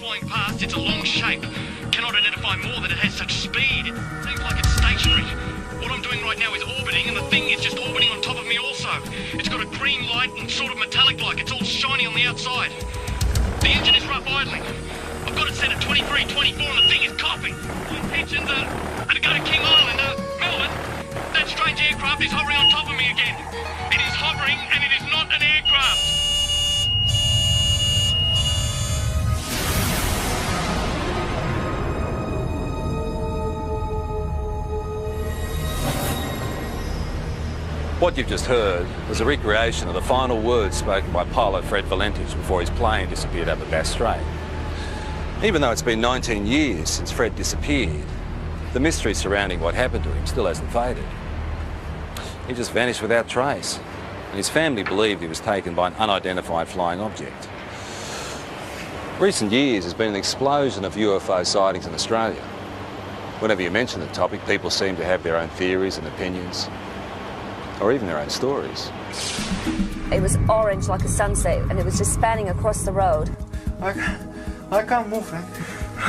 flying past, it's a long shape. Cannot identify more that it has such speed. It seems like it's stationary. What I'm doing right now is orbiting, and the thing is just orbiting on top of me also. It's got a green light and sort of metallic-like. It's all shiny on the outside. The engine is rough idling. I've got it set at 23, 24, and the thing is coughing. My intentions are to go to King Island, Melbourne. That strange aircraft is hovering on top of me again. It is hovering, and it is not an aircraft. What you've just heard was a recreation of the final words spoken by pilot Fred Valentich before his plane disappeared over Bass Strait. Even though it's been 19 years since Fred disappeared, the mystery surrounding what happened to him still hasn't faded. He just vanished without trace, and his family believed he was taken by an unidentified flying object. Recent years has been an explosion of UFO sightings in Australia. Whenever you mention the topic, people seem to have their own theories and opinions, or even their own stories. It was orange like a sunset, and it was just spanning across the road. I can't move, Frank.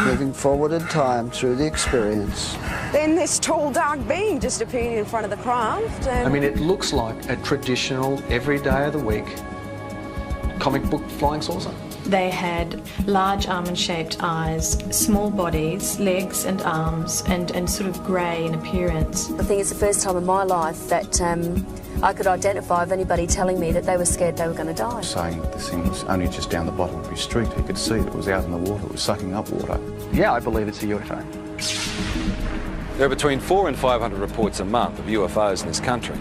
Moving forward in time through the experience. Then this tall, dark being just appeared in front of the craft. And I mean, it looks like a traditional, every day of the week, comic book flying saucer. They had large almond-shaped eyes, small bodies, legs and arms, and sort of grey in appearance. I think it's the first time in my life that I could identify of anybody telling me that they were scared they were going to die. Saying this thing was only just down the bottom of his street. He could see it was out in the water. It was sucking up water. Yeah, I believe it's a UFO. There are between 400 and 500 reports a month of UFOs in this country.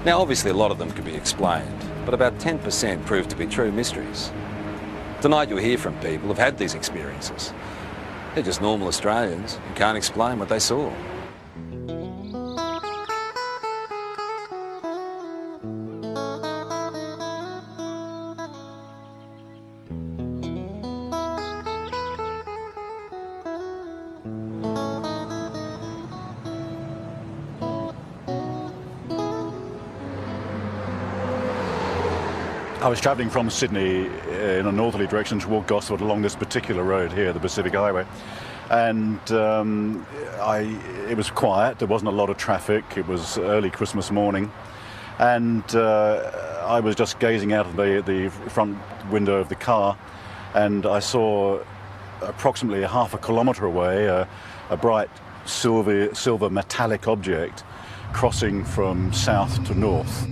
Now, obviously, a lot of them can be explained, but about 10% prove to be true mysteries. Tonight you'll hear from people who've had these experiences. They're just normal Australians who can't explain what they saw. I was travelling from Sydney in a northerly direction toward Gosford along this particular road here, the Pacific Highway, and it was quiet. There wasn't a lot of traffic. It was early Christmas morning, and I was just gazing out of the front window of the car, and I saw approximately half a kilometre away a bright silver metallic object crossing from south to north.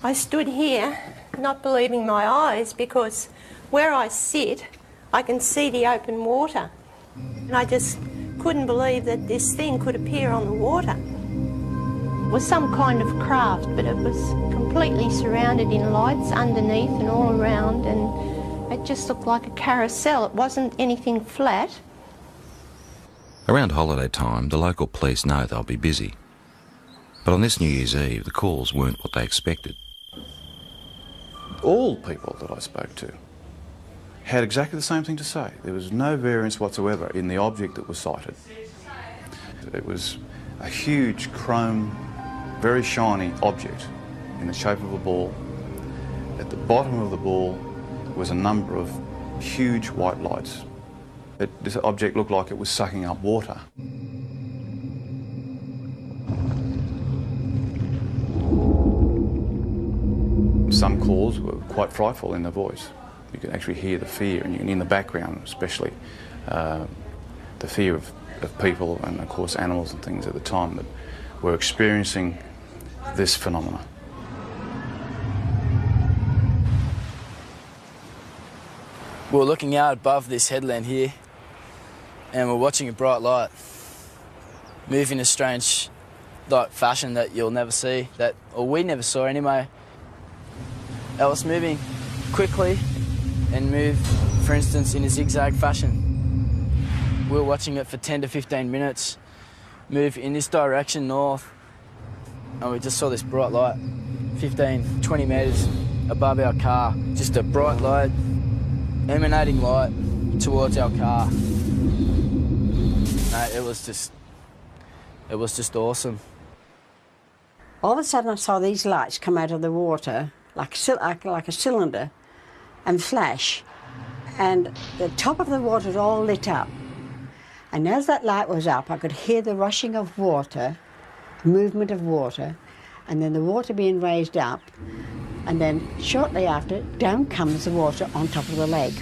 I stood here not believing my eyes, because where I sit I can see the open water, and I just couldn't believe that this thing could appear on the water. It was some kind of craft, but it was completely surrounded in lights underneath and all around, and it just looked like a carousel. It wasn't anything flat. Around holiday time, the local police know they'll be busy. But on this New Year's Eve, the calls weren't what they expected. All people that I spoke to had exactly the same thing to say. There was no variance whatsoever in the object that was sighted. It was a huge chrome, very shiny object in the shape of a ball. At the bottom of the ball was a number of huge white lights. This object looked like it was sucking up water. Some calls were quite frightful in their voice. You could actually hear the fear, and you can, in the background especially, the fear of people and, of course, animals and things at the time that were experiencing this phenomena. We're looking out above this headland here, and we're watching a bright light move in a strange fashion that you'll never see, or we never saw anyway. It was moving quickly and moved, for instance, in a zigzag fashion. We were watching it for 10 to 15 minutes, move in this direction north, and we just saw this bright light 15, 20 metres above our car. Just a bright light, emanating light towards our car. It was just awesome. All of a sudden I saw these lights come out of the water, like a cylinder, and flash. And the top of the water all lit up. And as that light was up, I could hear the rushing of water, movement of water, and then the water being raised up, and then shortly after, down comes the water on top of the lake.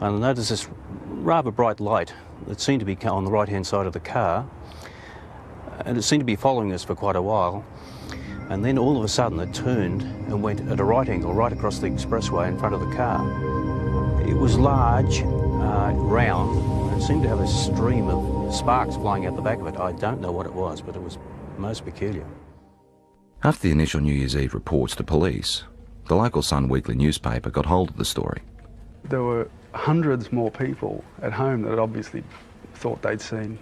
I noticed this rather bright light that seemed to be on the right-hand side of the car, and it seemed to be following us for quite a while. And then all of a sudden it turned and went at a right angle right across the expressway in front of the car. It was large, round, and it seemed to have a stream of sparks flying out the back of it. I don't know what it was, but it was most peculiar. After the initial New Year's Eve reports to police, the local Sun Weekly newspaper got hold of the story. There were hundreds more people at home that obviously thought they'd seen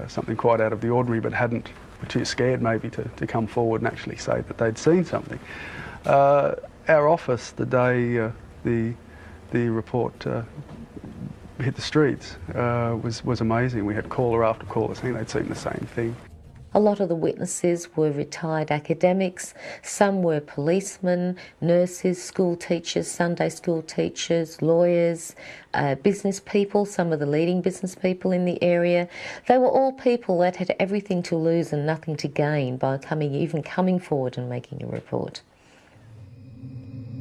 something quite out of the ordinary, but were too scared maybe to come forward and actually say that they'd seen something. Our office, the day the report hit the streets, was amazing. We had caller after caller saying they'd seen the same thing. A lot of the witnesses were retired academics, some were policemen, nurses, school teachers, Sunday school teachers, lawyers, business people, some of the leading business people in the area. They were all people that had everything to lose and nothing to gain by even coming forward and making a report.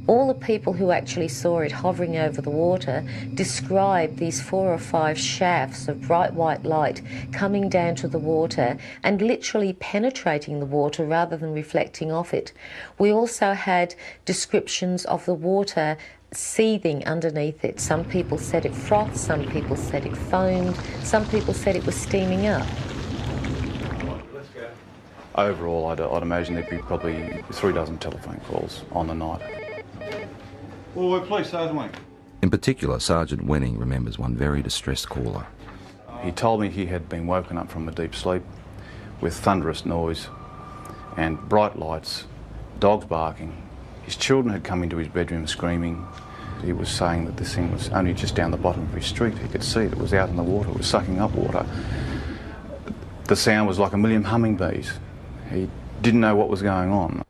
All the people who actually saw it hovering over the water described these 4 or 5 shafts of bright white light coming down to the water and literally penetrating the water rather than reflecting off it. We also had descriptions of the water seething underneath it. Some people said it frothed, some people said it foamed, some people said it was steaming up. Overall, I'd imagine there'd be probably 3 dozen telephone calls on the night. Well, we're police, Sergeant Wenning. In particular, Sergeant Wenning remembers one very distressed caller. He told me he had been woken up from a deep sleep with thunderous noise and bright lights, dogs barking. His children had come into his bedroom screaming. He was saying that this thing was only just down the bottom of his street. He could see it was out in the water, it was sucking up water. The sound was like a million hummingbees. He didn't know what was going on.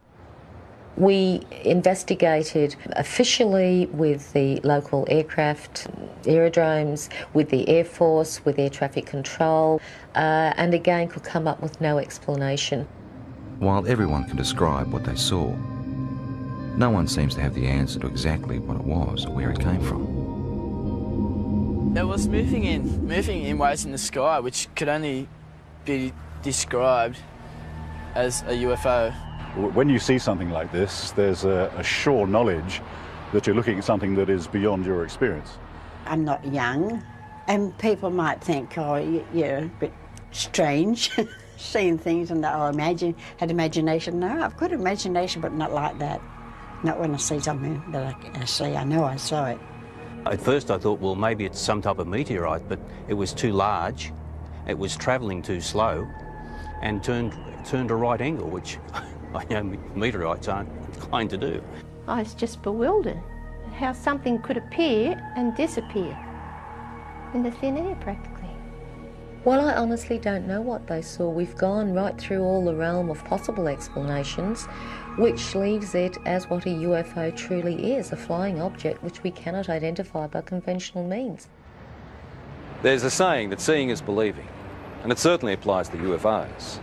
We investigated officially with the local aircraft, aerodromes, with the Air Force, with air traffic control, and again could come up with no explanation. While everyone can describe what they saw, no one seems to have the answer to exactly what it was or where it came from. It was moving in waves in the sky, which could only be described as a UFO. When you see something like this, there's a sure knowledge that you're looking at something that is beyond your experience. I'm not young, and people might think, oh, you're a bit strange, seeing things and had imagination. No, I've got imagination, but not like that. Not when I see something that I see, I know I saw it. At first I thought, well, maybe it's some type of meteorite, but it was too large, it was travelling too slow, and turned a right angle, which I know meteorites aren't inclined to do. I was just bewildered at how something could appear and disappear in the thin air practically. Well, I honestly don't know what they saw. We've gone right through all the realm of possible explanations, which leaves it as what a UFO truly is, a flying object which we cannot identify by conventional means. There's a saying that seeing is believing, and it certainly applies to UFOs.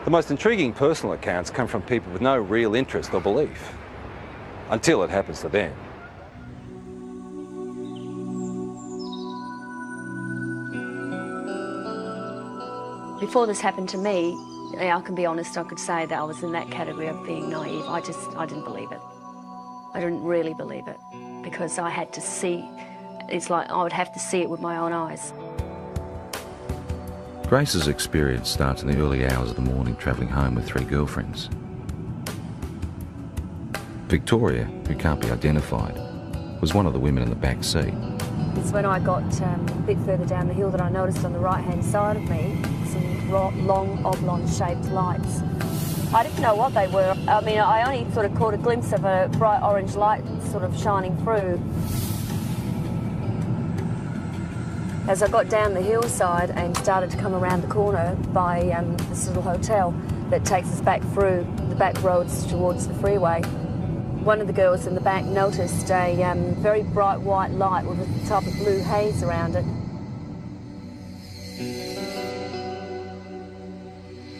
The most intriguing personal accounts come from people with no real interest or belief, until it happens to them. Before this happened to me, I can be honest, I could say that I was in that category of being naive. I didn't believe it. I didn't really believe it, because I had to see, it's like I would have to see it with my own eyes. Grace's experience starts in the early hours of the morning travelling home with 3 girlfriends. Victoria, who can't be identified, was one of the women in the back seat. It's when I got a bit further down the hill that I noticed on the right-hand side of me some long, oblong-shaped lights. I didn't know what they were. I mean, I only sort of caught a glimpse of a bright orange light sort of shining through. As I got down the hillside and started to come around the corner by this little hotel that takes us back through the back roads towards the freeway, one of the girls in the back noticed a very bright white light with a type of blue haze around it.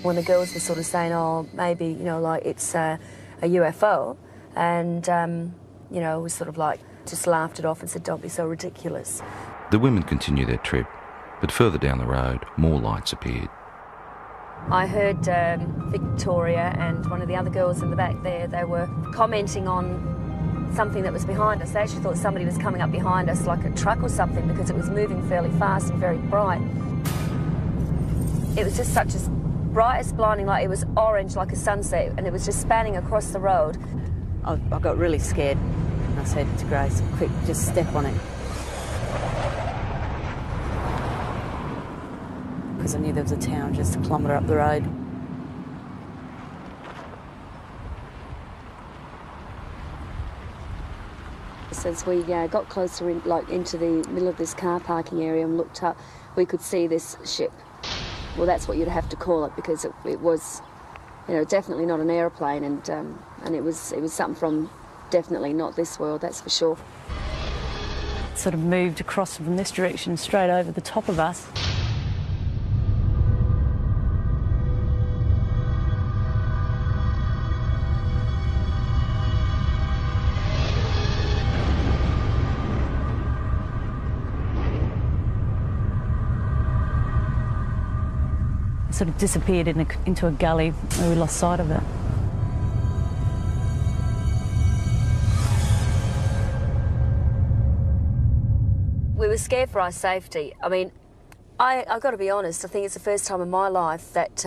When the girls were sort of saying, oh, maybe, you know, like it's a UFO, and, you know, we sort of like just laughed it off and said, don't be so ridiculous. The women continued their trip, but further down the road, more lights appeared. I heard Victoria and one of the other girls in the back there, they were commenting on something that was behind us. They actually thought somebody was coming up behind us, like a truck or something, because it was moving fairly fast and very bright. It was just such a bright as blinding light. It was orange like a sunset, and it was just spanning across the road. I got really scared, and I said to Grace, quick, just step on it. Because I knew there was a town just a kilometre up the road. So as we got closer into the middle of this car parking area and looked up, we could see this ship. Well, that's what you'd have to call it, because it was, you know, definitely not an aeroplane, and it was something from definitely not this world, that's for sure. It sort of moved across from this direction straight over the top of us. Sort of disappeared into a gully where we lost sight of it. We were scared for our safety. I mean, I've got to be honest, I think it's the first time in my life that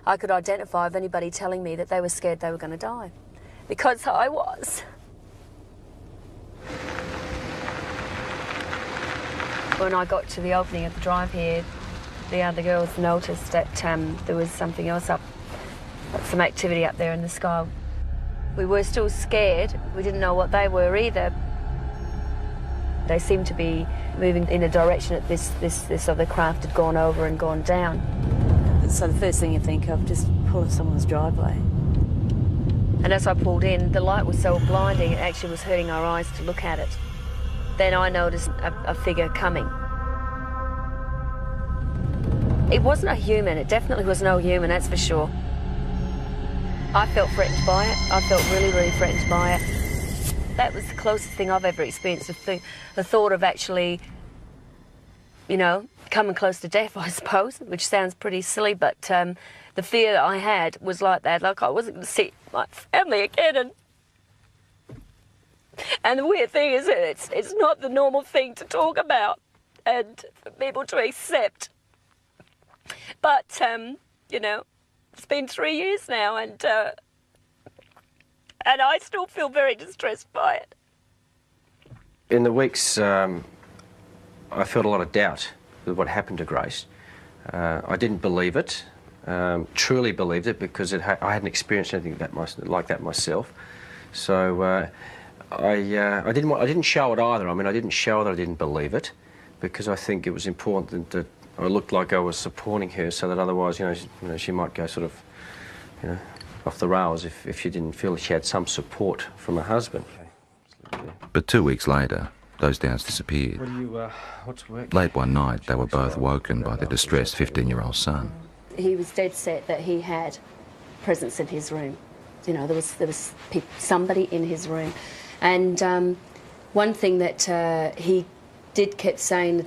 I could identify of anybody telling me that they were scared they were going to die. Because I was. When I got to the opening of the drive here, the other girls noticed that there was something else up, some activity up there in the sky. We were still scared. We didn't know what they were either. They seemed to be moving in a direction that this other craft had gone over and gone down. So the first thing you think of, just pull in someone's driveway. And as I pulled in, the light was so blinding, it actually was hurting our eyes to look at it. Then I noticed a figure coming. It wasn't a human, it definitely was no human, that's for sure. I felt threatened by it. I felt really, really threatened by it. That was the closest thing I've ever experienced, the thought of actually, you know, coming close to death, I suppose, which sounds pretty silly, but the fear that I had was like that, like I wasn't going to see my family again. And the weird thing is that it's not the normal thing to talk about and for people to accept. But, you know, it's been 3 years now, and I still feel very distressed by it. In the weeks, I felt a lot of doubt with what happened to Grace. I didn't believe it, truly believed it, because I hadn't experienced anything like that myself. So I didn't show it either. I mean, I didn't show that I didn't believe it, because I think it was important that I looked like I was supporting her, so that otherwise, you know, she might go sort of, you know, off the rails if she didn't feel she had some support from her husband. But 2 weeks later, those doubts disappeared. What's work? Late one night, they were both woken by their distressed 15-year-old son. He was dead set that he had presence in his room. You know, there was somebody in his room. And one thing that he kept saying at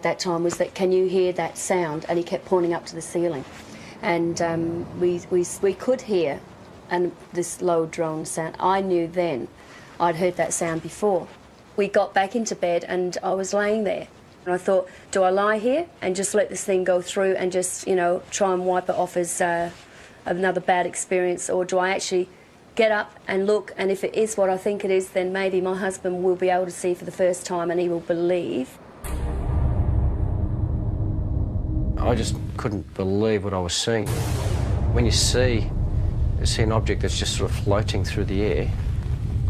that time was that, can you hear that sound? And he kept pointing up to the ceiling. And we could hear this low drone sound. I knew then I'd heard that sound before. We got back into bed and I was laying there. And I thought, do I lie here and just let this thing go through and just, you know, try and wipe it off as another bad experience, or do I actually get up and look, and if it is what I think it is, then maybe my husband will be able to see for the first time and he will believe. I just couldn't believe what I was seeing. When you see an object that's just sort of floating through the air,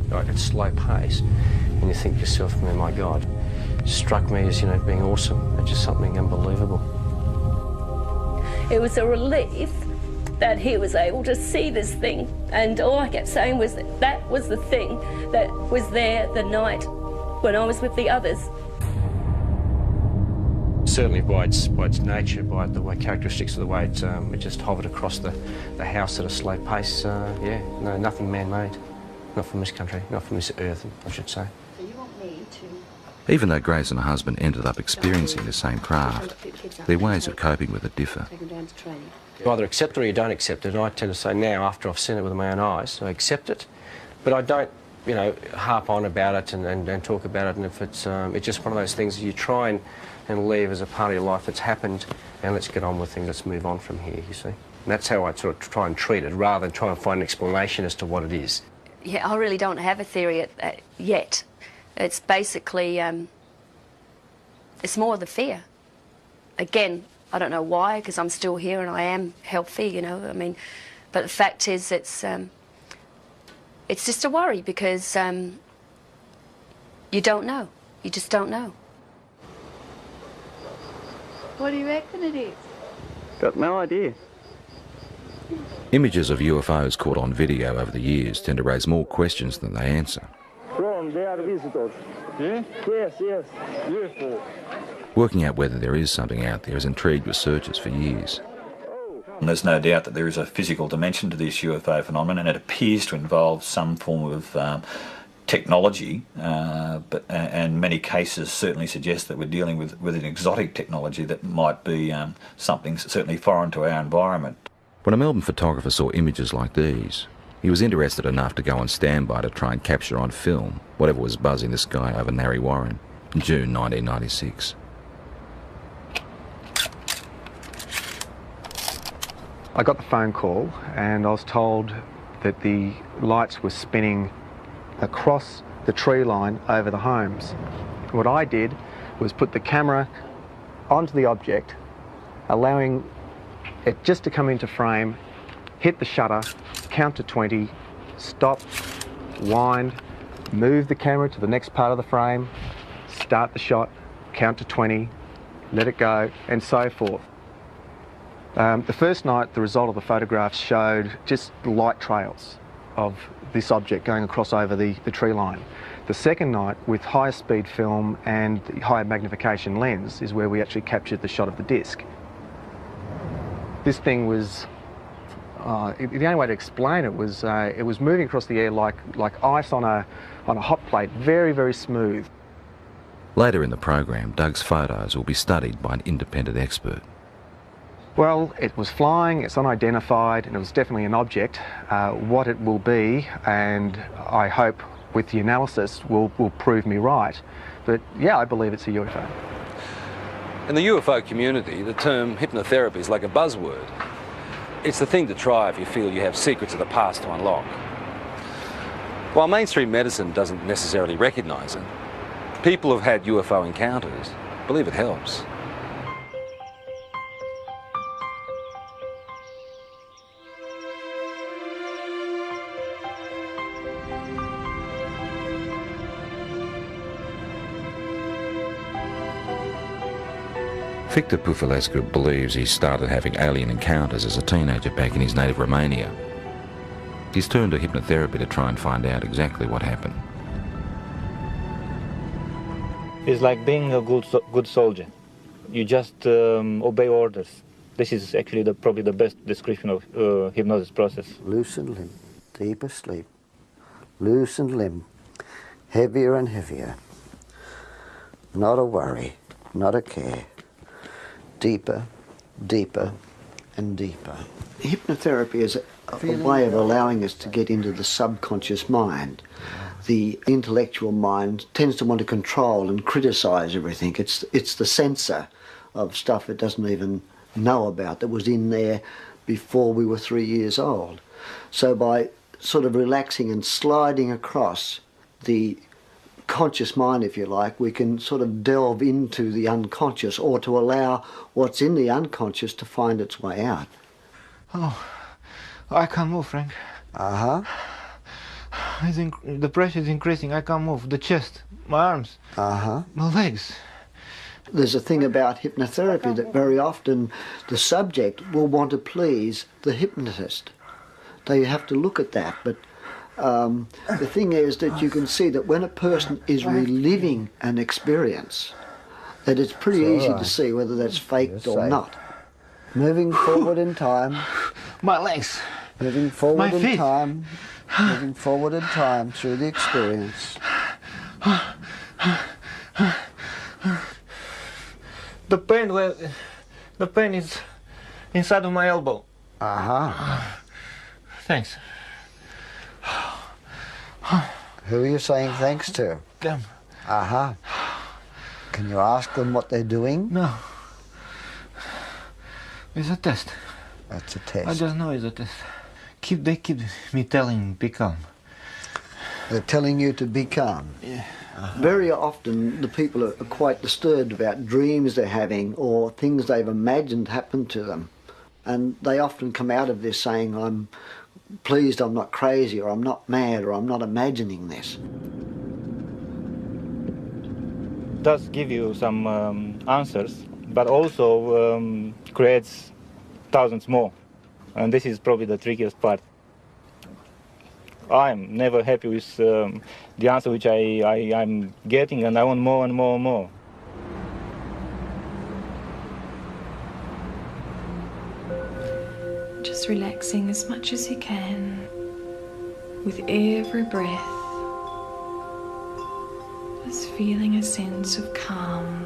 like at slow pace, and you think to yourself, oh my God, struck me as, you know, being awesome. It's just something unbelievable. It was a relief that he was able to see this thing, and all I kept saying was that that was the thing that was there the night when I was with the others. Certainly by its nature, by the way, characteristics of the way it just hovered across the house at a slow pace. Yeah, no, nothing man-made. Not from this country, not from this earth, I should say. So you want me to... Even though Grace and her husband ended up experiencing the same craft, their ways of coping with it differ. Take them down to training. You either accept it or you don't accept it. And I tend to say now, after I've seen it with my own eyes, I accept it, but I don't, you know, harp on about it and talk about it. And if it's just one of those things that you try and leave as a part of your life that's happened, and let's get on with things, let's move on from here, you see. And that's how I sort of try and treat it, rather than try and find an explanation as to what it is. Yeah, I really don't have a theory yet. It's basically, it's more the fear. Again, I don't know why, because I'm still here and I am healthy, you know, I mean, but the fact is it's just a worry because you don't know. You just don't know. What do you reckon it is? Got no idea. Images of UFOs caught on video over the years tend to raise more questions than they answer. Ron, they are visitors. Yeah? Yes, yes. UFO. Working out whether there is something out there has intrigued researchers for years. And there's no doubt that there is a physical dimension to this UFO phenomenon, and it appears to involve some form of technology, and many cases certainly suggest that we're dealing with an exotic technology that might be something certainly foreign to our environment. When a Melbourne photographer saw images like these, he was interested enough to go on standby to try and capture on film whatever was buzzing the sky over Narre Warren in June 1996. I got the phone call and I was told that the lights were spinning across the tree line over the homes. What I did was put the camera onto the object, allowing it just to come into frame, hit the shutter, count to 20, stop, wind, move the camera to the next part of the frame, start the shot, count to 20, let it go, and so forth. The first night, the result of the photographs showed just light trails of this object going across over the tree line. The second night, with higher speed film and the higher magnification lens, is where we actually captured the shot of the disc. This thing was, the only way to explain it was moving across the air like ice on a hot plate, very, very smooth. Later in the program, Doug's photos will be studied by an independent expert. Well, it was flying, it's unidentified, and it was definitely an object. What it will be, and I hope with the analysis will prove me right. But yeah, I believe it's a UFO. In the UFO community, the term hypnotherapy is like a buzzword. It's the thing to try if you feel you have secrets of the past to unlock. While mainstream medicine doesn't necessarily recognise it, people who've had UFO encounters believe it helps. Victor Pufulescu believes he started having alien encounters as a teenager back in his native Romania. He's turned to hypnotherapy to try and find out exactly what happened. It's like being a good soldier. You just obey orders. This is actually probably the best description of hypnosis process. Loosened limb, deeper sleep. Loosened limb, heavier and heavier. Not a worry, not a care. Deeper, deeper, and deeper. Hypnotherapy is a way of allowing us to get into the subconscious mind. The intellectual mind tends to want to control and criticise everything. It's the censor of stuff it doesn't even know about that was in there before we were 3 years old. So by sort of relaxing and sliding across the conscious mind, if you like, we can sort of delve into the unconscious, or to allow what's in the unconscious to find its way out. Oh, I can't move, Frank. Uh-huh. The pressure is increasing. I can't move. The chest, my arms, my legs. There's a thing about hypnotherapy that very often the subject will want to please the hypnotist. They have to look at that, but the thing is that you can see that when a person is reliving an experience, that it's pretty easy to see whether that's faked or not. Moving forward in time. My legs. Moving forward in time. Moving forward in time through the experience. The pain is inside of my elbow. Thanks. Who are you saying thanks to? Them. Can you ask them what they're doing? No. It's a test. That's a test. I just know it's a test. They keep me telling be calm. They're telling you to be calm? Yeah. Very often the people are quite disturbed about dreams they're having or things they've imagined happen to them. And they often come out of this saying, I'm pleased I'm not crazy, or I'm not mad, or I'm not imagining this. It does give you some answers, but also creates thousands more. And this is probably the trickiest part. I'm never happy with the answer which I'm getting, and I want more and more and more. Just relaxing as much as you can with every breath. Just feeling a sense of calm.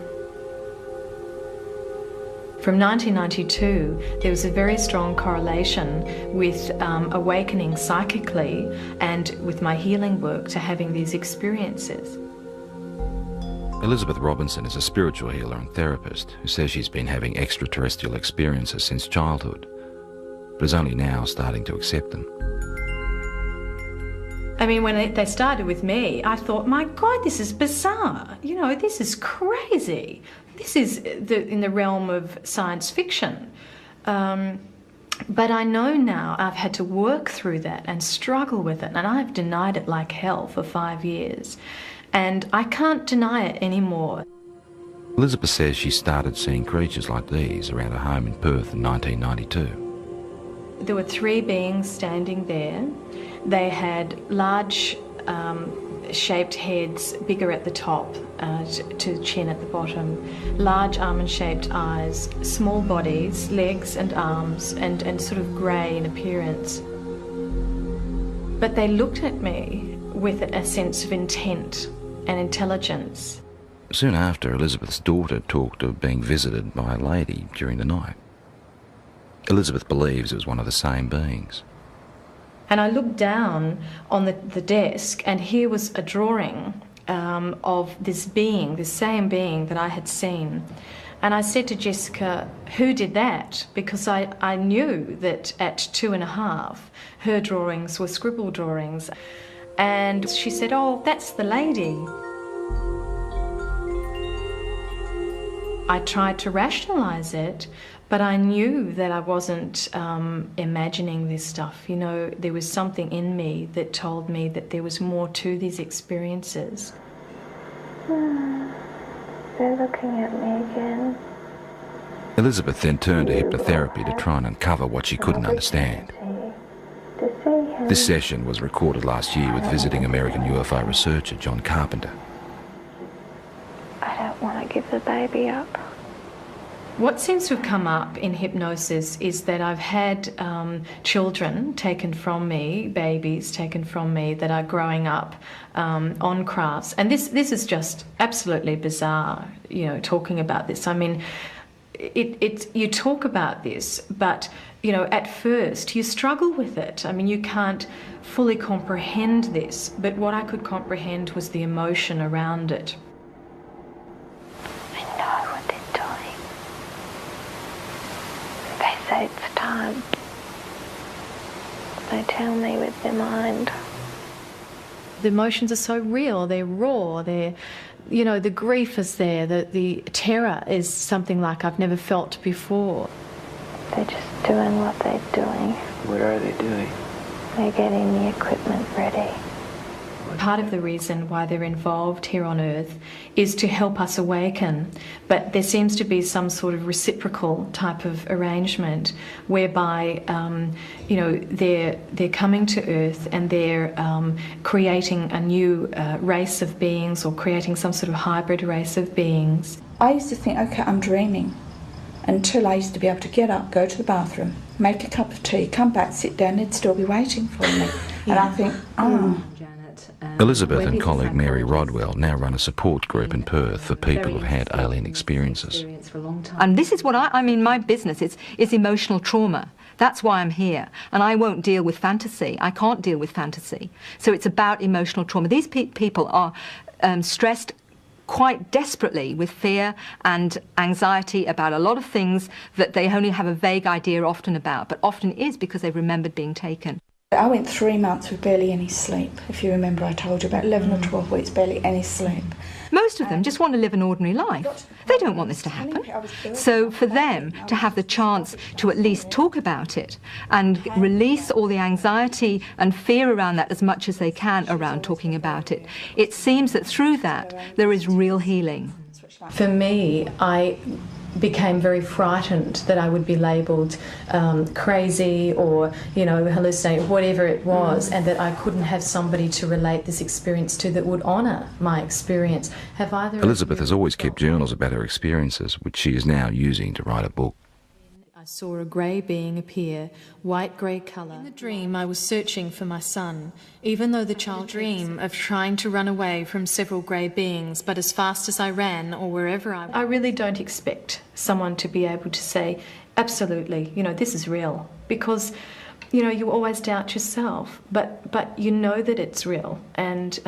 From 1992, there was a very strong correlation with awakening psychically and with my healing work to having these experiences. Elizabeth Robinson is a spiritual healer and therapist who says she's been having extraterrestrial experiences since childhood, but is only now starting to accept them. I mean, when they started with me, I thought, my God, this is bizarre. You know, this is crazy. This is in the realm of science fiction. But I know now I've had to work through that and struggle with it, and I've denied it like hell for 5 years. And I can't deny it anymore. Elizabeth says she started seeing creatures like these around her home in Perth in 1992. There were 3 beings standing there. They had large shaped heads, bigger at the top to chin at the bottom, large almond-shaped eyes, small bodies, legs and arms, and sort of grey in appearance. But they looked at me with a sense of intent and intelligence. Soon after, Elizabeth's daughter talked of being visited by a lady during the night. Elizabeth believes it was one of the same beings. And I looked down on the desk, and here was a drawing of this being, this same being that I had seen. And I said to Jessica, who did that? Because I knew that at 2.5, her drawings were scribble drawings. And she said, oh, that's the lady. I tried to rationalise it, but I knew that I wasn't imagining this stuff. You know, there was something in me that told me that there was more to these experiences. They're looking at me again. Elizabeth then turned to hypnotherapy to try and uncover what she couldn't understand. This session was recorded last year with visiting American UFO researcher John Carpenter. I don't want to give the baby up. What seems to have come up in hypnosis is that I've had children taken from me, babies taken from me that are growing up on crafts. And this is just absolutely bizarre, you know, talking about this. I mean, you talk about this, but, you know, at first you struggle with it. I mean, you can't fully comprehend this, but what I could comprehend was the emotion around it. I know what they're doing. They say it's time. They tell me with their mind. The emotions are so real, they're raw, you know, the grief is there, the terror is something like I've never felt before. They're just doing what they're doing. What are they doing? They're getting the equipment ready. Part of the reason why they're involved here on Earth is to help us awaken, but there seems to be some sort of reciprocal type of arrangement whereby, you know, they're coming to Earth and they're creating a new race of beings, or creating some sort of hybrid race of beings. I used to think, okay, I'm dreaming, until I used to be able to get up, go to the bathroom, make a cup of tea, come back, sit down, they'd still be waiting for me. And I think, oh. Elizabeth and colleague Mary Rodwell now run a support group in Perth for people who've had alien experiences. And this is what I mean, my business is emotional trauma. That's why I'm here. And I won't deal with fantasy. I can't deal with fantasy. So it's about emotional trauma. These people are stressed quite desperately with fear and anxiety about a lot of things that they only have a vague idea often about, but often is because they've remembered being taken. I went 3 months with barely any sleep. If you remember, I told you about 11 or 12 weeks, barely any sleep. Most of them just want to live an ordinary life. They don't want this to happen. So for them to have the chance to at least talk about it and release all the anxiety and fear around that as much as they can around talking about it, it seems that through that there is real healing. For me, I became very frightened that I would be labelled crazy or, you know, hallucinating, whatever it was, and that I couldn't have somebody to relate this experience to that would honour my experience. Have either Elizabeth has always kept journals about her experiences, which she is now using to write a book. I saw a grey being appear, white-grey colour. In the dream, I was searching for my son, even though the child dream of trying to run away from several grey beings, but as fast as I ran or wherever I really don't expect someone to be able to say, absolutely, you know, this is real, because, you know, you always doubt yourself, but you know that it's real, and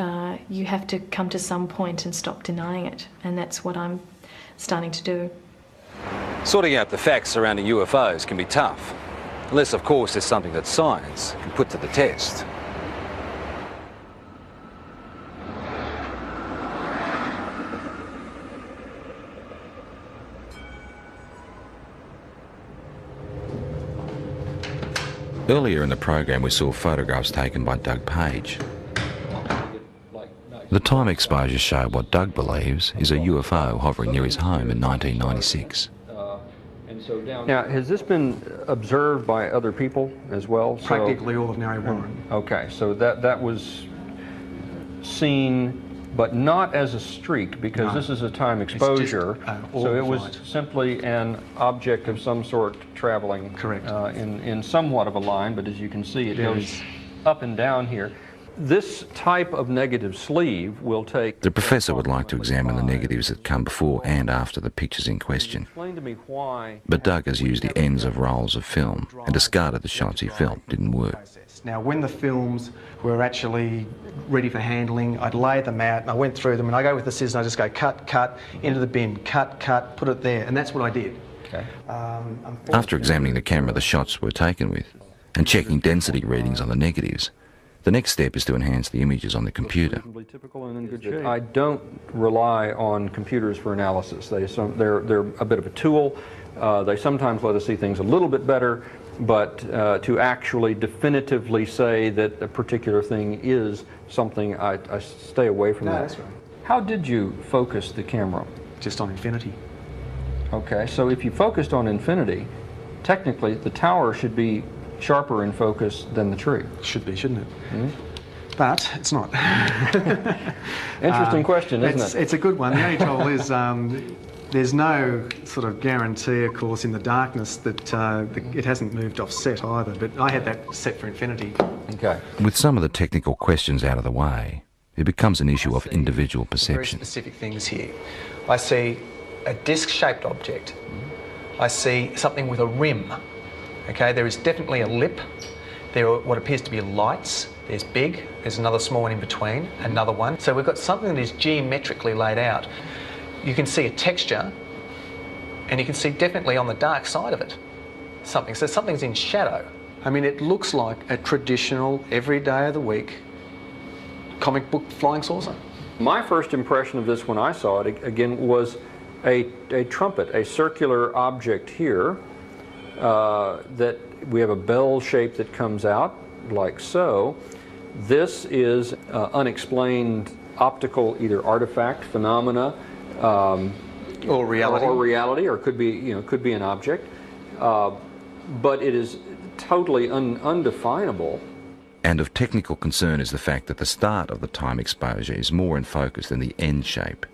you have to come to some point and stop denying it, and that's what I'm starting to do. Sorting out the facts surrounding UFOs can be tough, unless of course there's something that science can put to the test. Earlier in the program we saw photographs taken by Doug Page. The time exposures show what Doug believes is a UFO hovering near his home in 1996. Now, has this been observed by other people as well? Practically all of Narre Warren. Okay, so that was seen, but not as a streak, because this is a time exposure. So it was simply an object of some sort traveling. Correct. In somewhat of a line, but as you can see, it goes up and down here. This type of negative sleeve will take... The professor would like to examine the negatives that come before and after the pictures in question. Explain to me why... But Doug has used the ends of rolls of film and discarded the shots he felt didn't work. Now, when the films were actually ready for handling, I'd lay them out and I went through them, and I go with the scissors and I just go cut, cut, into the bin, cut, cut, put it there, and that's what I did. Okay. After examining the camera the shots were taken with and checking density readings on the negatives, the next step is to enhance the images on the computer. I don't rely on computers for analysis. They're a bit of a tool. They sometimes let us see things a little bit better, but to actually definitively say that a particular thing is something, I stay away from that. That's right. How did you focus the camera? Just on infinity. Okay, so if you focused on infinity, technically the tower should be sharper in focus than the tree. Should be, shouldn't it? Mm-hmm. But it's not. Interesting question, isn't it? It's a good one. The only trouble is there's no sort of guarantee, of course, in the darkness that it hasn't moved off set either, but I had that set for infinity. Okay. With some of the technical questions out of the way, it becomes an issue of individual perception. Very specific things here. I see a disc-shaped object. I see something with a rim. Okay, there is definitely a lip. There are what appears to be lights. There's big, there's another small one in between, another one. So we've got something that is geometrically laid out. You can see a texture, and you can see definitely on the dark side of it something. So something's in shadow. I mean, it looks like a traditional, every day of the week, comic book flying saucer. My first impression of this when I saw it, again, was a trumpet, a circular object here, that we have a bell shape that comes out like so, This is unexplained optical either artifact, phenomena, or reality, or could be, could be an object, but it is totally undefinable. And of technical concern is the fact that the start of the time exposure is more in focus than the end shape.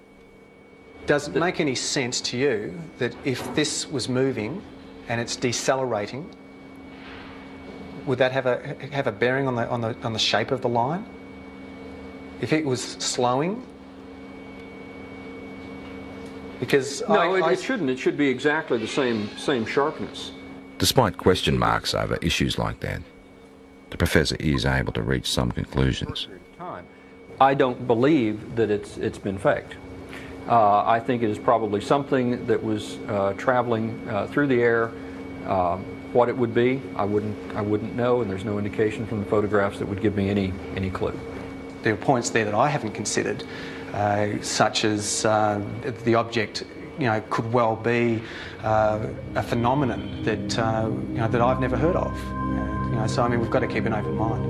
Does it make any sense to you that if this was moving and it's decelerating, would that have a bearing on the shape of the line? If it was slowing? Because no, it shouldn't. It should be exactly the same sharpness. Despite question marks over issues like that, the professor is able to reach some conclusions. I don't believe that it's been faked. I think it is probably something that was traveling through the air. What it would be, I wouldn't know, and there's no indication from the photographs that would give me any clue. There are points there that I haven't considered, such as the object, could well be a phenomenon that that I've never heard of. So I mean, we've got to keep an open mind.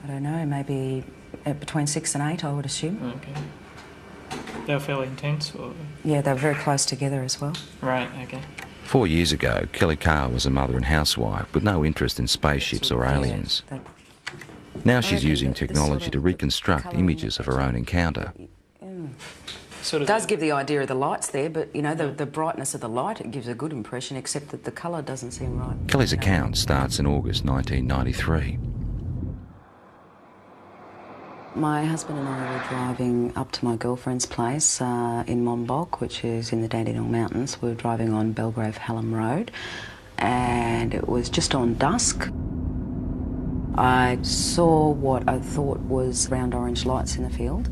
I don't know, maybe between 6 and 8, I would assume. Okay. They were fairly intense, or? Yeah, they were very close together as well. Right, okay. 4 years ago, Kelly Carr was a mother and housewife with no interest in spaceships or aliens. Now she's using technology to reconstruct images of her own encounter. It does give the idea of the lights there, but the brightness of the light, it gives a good impression, except that the colour doesn't seem right. Kelly's account starts in August 1993. My husband and I were driving up to my girlfriend's place in Monbulk, which is in the Dandenong Mountains. We were driving on Belgrave Hallam Road, and it was just on dusk. I saw what I thought was round orange lights in the field.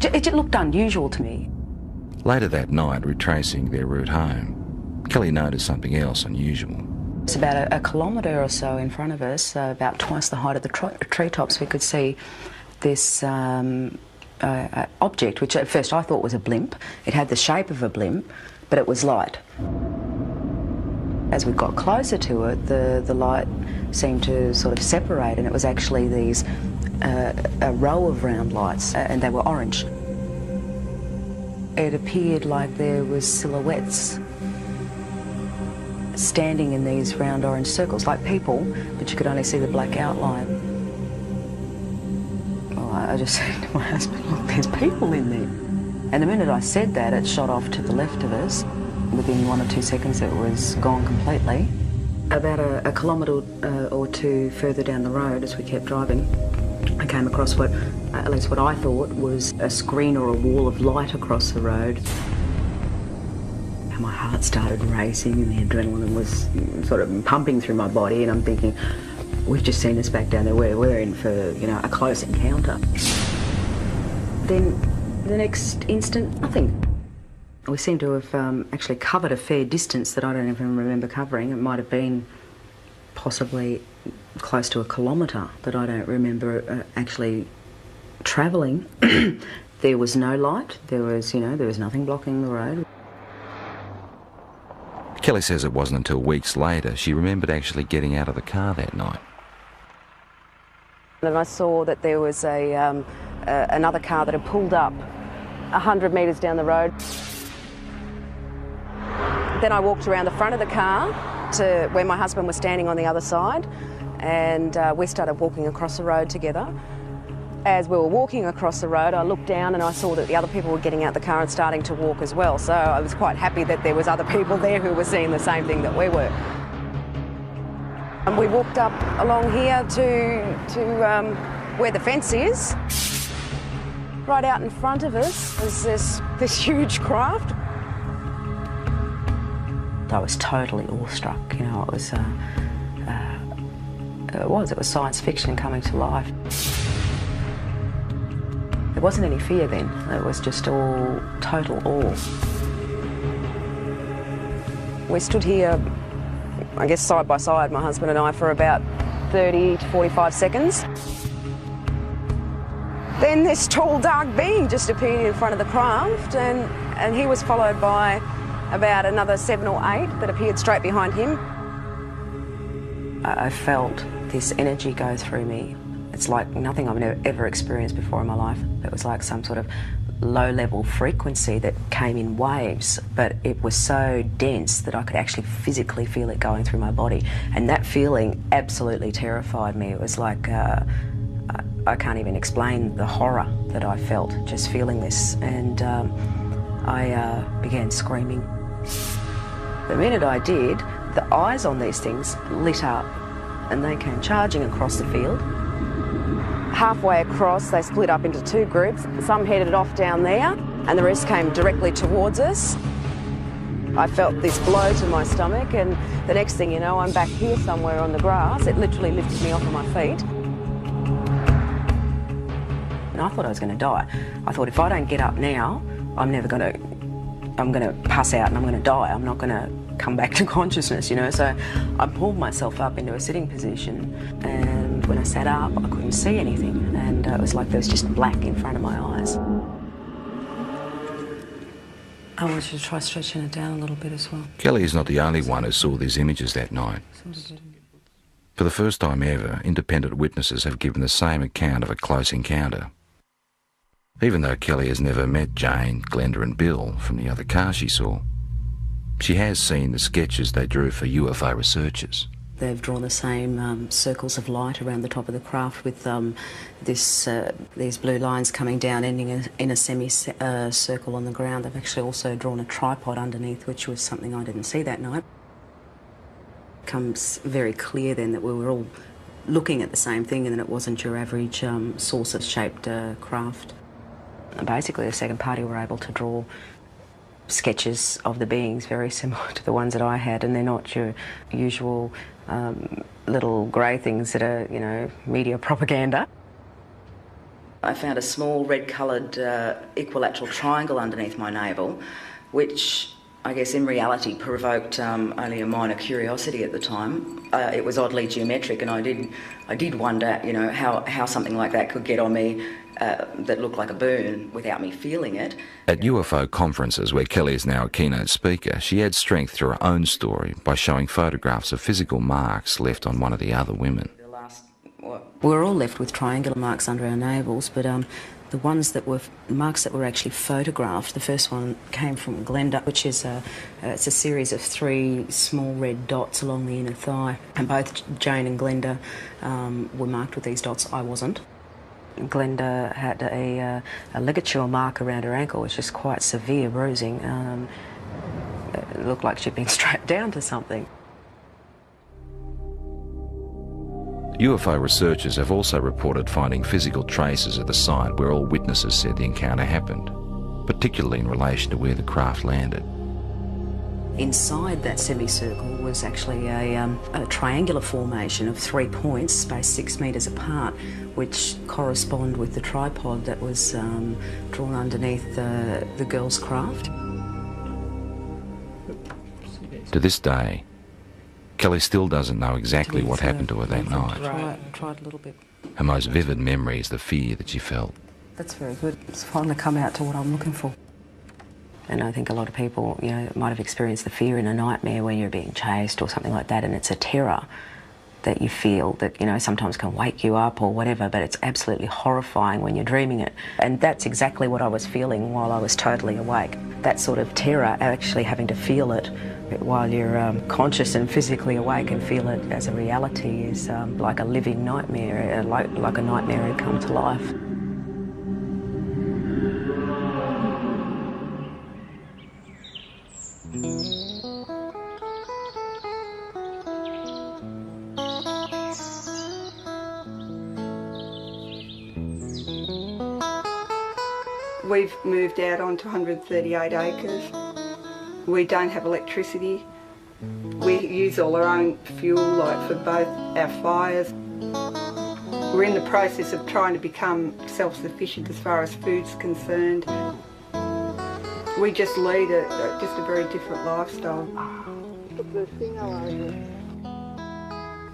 It looked unusual to me. Later that night, retracing their route home, Kelly noticed something else unusual. It's about a kilometre or so in front of us, about twice the height of the treetops. We could see this object, which at first I thought was a blimp. It had the shape of a blimp, but it was light. As we got closer to it, the light seemed to sort of separate, and it was actually these a row of round lights, and they were orange. It appeared like there was silhouettes standing in these round orange circles, like people, but you could only see the black outline. Well, I just said to my husband, look, there's people in there. And the minute I said that, it shot off to the left of us. Within 1 or 2 seconds, it was gone completely. About a kilometre or two further down the road, as we kept driving, I came across at least what I thought was a screen or a wall of light across the road. And my heart started racing and the adrenaline was sort of pumping through my body, and I'm thinking, we've just seen us back down there, we're in for, a close encounter. Then the next instant, nothing. We seem to have actually covered a fair distance that I don't even remember covering. It might have been possibly close to a kilometre that I don't remember actually travelling. There was no light. There was nothing blocking the road. Kelly says it wasn't until weeks later she remembered actually getting out of the car that night. And I saw that there was another car that had pulled up 100 metres down the road. Then I walked around the front of the car to where my husband was standing on the other side, and we started walking across the road together. As we were walking across the road, I looked down and I saw that the other people were getting out the car and starting to walk as well. So I was quite happy that there was other people there who were seeing the same thing that we were. And we walked up along here to where the fence is. Right out in front of us is this huge craft. I was totally awestruck, it was science fiction coming to life. There wasn't any fear then, it was just all total awe. We stood here, I guess side by side, my husband and I, for about 30 to 45 seconds. Then this tall dark being just appeared in front of the craft, and he was followed by about another 7 or 8 that appeared straight behind him. I felt this energy go through me. It's like nothing I've ever experienced before in my life. It was like some sort of low-level frequency that came in waves, but it was so dense that I could actually physically feel it going through my body. And that feeling absolutely terrified me. It was like, I can't even explain the horror that I felt just feeling this. And I began screaming. The minute I did, the eyes on these things lit up and they came charging across the field. Halfway across, they split up into 2 groups. Some headed off down there and the rest came directly towards us. I felt this blow to my stomach, and the next thing you know, I'm back here somewhere on the grass. It literally lifted me off of my feet. And I thought I was going to die. I thought if I don't get up now, I'm going to pass out and I'm going to die. I'm not going to come back to consciousness, you know. So I pulled myself up into a sitting position, and when I sat up, I couldn't see anything, and it was like there was just black in front of my eyes. I want you to try stretching it down a little bit as well. Kelly is not the only one who saw these images that night. For the first time ever, independent witnesses have given the same account of a close encounter. Even though Kelly has never met Jane, Glenda and Bill from the other car she saw, she has seen the sketches they drew for UFO researchers. They've drawn the same circles of light around the top of the craft with these blue lines coming down, ending in a semicircle on the ground. They've actually also drawn a tripod underneath, which was something I didn't see that night. It becomes very clear then that we were all looking at the same thing and that it wasn't your average saucer-shaped craft. And basically, the second party were able to draw sketches of the beings very similar to the ones that I had, and they're not your usual little grey things that are, you know, media propaganda. I found a small red-coloured equilateral triangle underneath my navel, which I guess in reality provoked only a minor curiosity at the time. It was oddly geometric, and I did wonder, you know, how something like that could get on me that looked like a burn without me feeling it. At UFO conferences, where Kelly is now a keynote speaker, she adds strength to her own story by showing photographs of physical marks left on one of the other women. We were all left with triangular marks under our navels, but the ones that were marks that were actually photographed, the first one came from Glenda, which is it's a series of 3 small red dots along the inner thigh, and both Jane and Glenda were marked with these dots. I wasn't. Glenda had a ligature mark around her ankle, which is quite severe bruising. It looked like she'd been strapped down to something. UFO researchers have also reported finding physical traces at the site where all witnesses said the encounter happened, particularly in relation to where the craft landed. Inside that semicircle was actually a triangular formation of 3 points spaced 6 metres apart, which correspond with the tripod that was drawn underneath the girl's craft. To this day, Kelly still doesn't know exactly what happened to her that night. Tried a little bit. Her most vivid memory is the fear that she felt. That's very good. It's finally come out to what I'm looking for. And I think a lot of people, you know, might have experienced the fear in a nightmare when you're being chased or something like that, and it's a terror that you feel that, you know, sometimes can wake you up or whatever, but it's absolutely horrifying when you're dreaming it. And that's exactly what I was feeling while I was totally awake. That sort of terror, actually having to feel it while you're conscious and physically awake and feel it as a reality, is like a living nightmare, like a nightmare had come to life. We've moved out onto 138 acres. We don't have electricity. We use all our own fuel, like for both our fires. We're in the process of trying to become self-sufficient as far as food's concerned. We just lead just a very different lifestyle.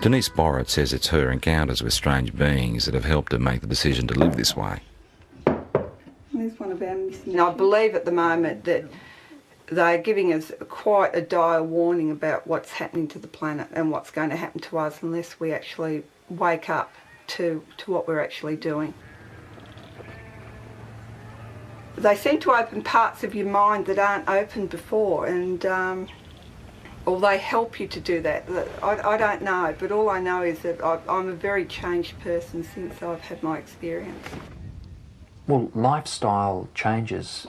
Denise Borrett says it's her encounters with strange beings that have helped her make the decision to live this way. There's one of our missing. I believe at the moment that they're giving us quite a dire warning about what's happening to the planet and what's going to happen to us unless we actually wake up to what we're actually doing. They seem to open parts of your mind that aren't opened before, and or they help you to do that. I don't know, but all I know is that I'm a very changed person since I've had my experience. Well, lifestyle changes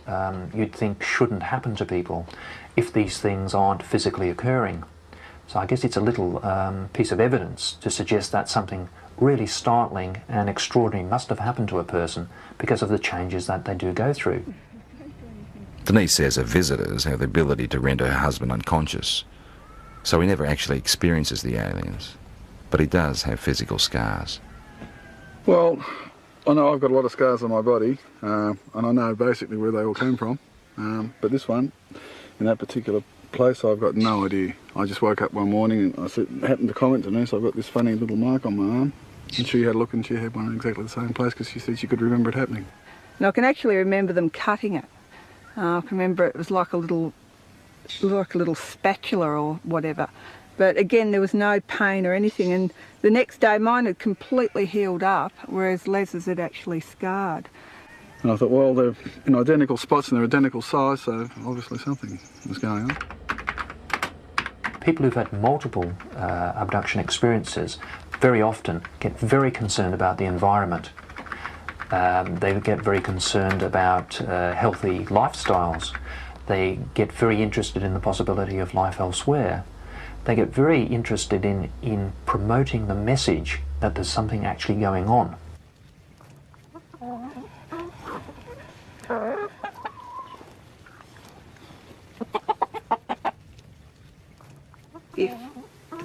you'd think shouldn't happen to people if these things aren't physically occurring. So I guess it's a little piece of evidence to suggest that something really startling and extraordinary must have happened to a person because of the changes that they do go through. Denise says her visitors have the ability to render her husband unconscious, so he never actually experiences the aliens, but he does have physical scars. Well, I know I've got a lot of scars on my body, and I know basically where they all came from, but this one, in that particular place, I've got no idea. I just woke up one morning and I happened to comment to Denise, I've got this funny little mark on my arm, and she had a look and she had one in exactly the same place because she said she could remember it happening. And I can actually remember them cutting it. I can remember it was like a little spatula or whatever. But again, there was no pain or anything, and the next day mine had completely healed up, whereas Les's had actually scarred. And I thought, well, they're in identical spots and they're identical size, so obviously something was going on. People who've had multiple abduction experiences very often get very concerned about the environment. They get very concerned about healthy lifestyles. They get very interested in the possibility of life elsewhere. They get very interested in promoting the message that there's something actually going on. If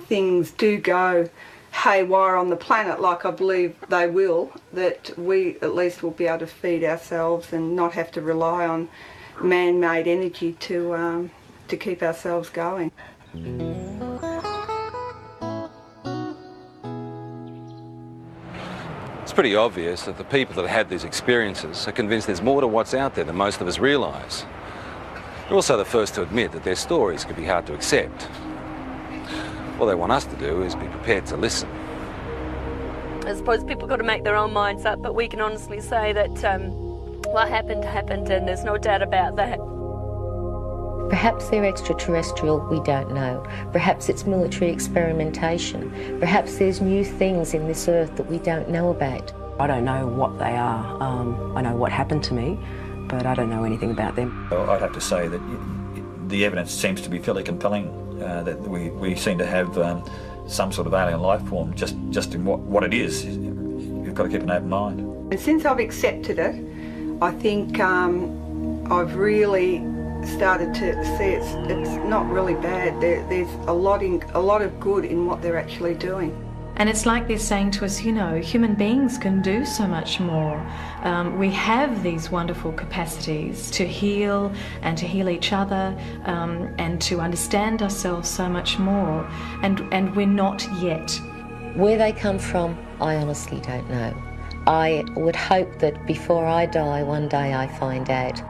things do go haywire on the planet, like I believe they will, that we at least will be able to feed ourselves and not have to rely on man-made energy to keep ourselves going. It's pretty obvious that the people that had these experiences are convinced there's more to what's out there than most of us realise. They're also the first to admit that their stories can be hard to accept. All they want us to do is be prepared to listen. I suppose people got to make their own minds up, but we can honestly say that what happened, happened, and there's no doubt about that. Perhaps they're extraterrestrial, we don't know. Perhaps it's military experimentation. Perhaps there's new things in this earth that we don't know about. I don't know what they are. I know what happened to me, but I don't know anything about them. Well, I'd have to say that the evidence seems to be fairly compelling, that we seem to have some sort of alien life form, just in what it is. You've got to keep an open mind. And since I've accepted it, I think I've really started to see it's not really bad. There's a lot of good in what they're actually doing. And it's like they're saying to us, you know, human beings can do so much more. We have these wonderful capacities to heal and to heal each other and to understand ourselves so much more. And we're not yet. Where they come from, I honestly don't know. I would hope that before I die, one day I find out.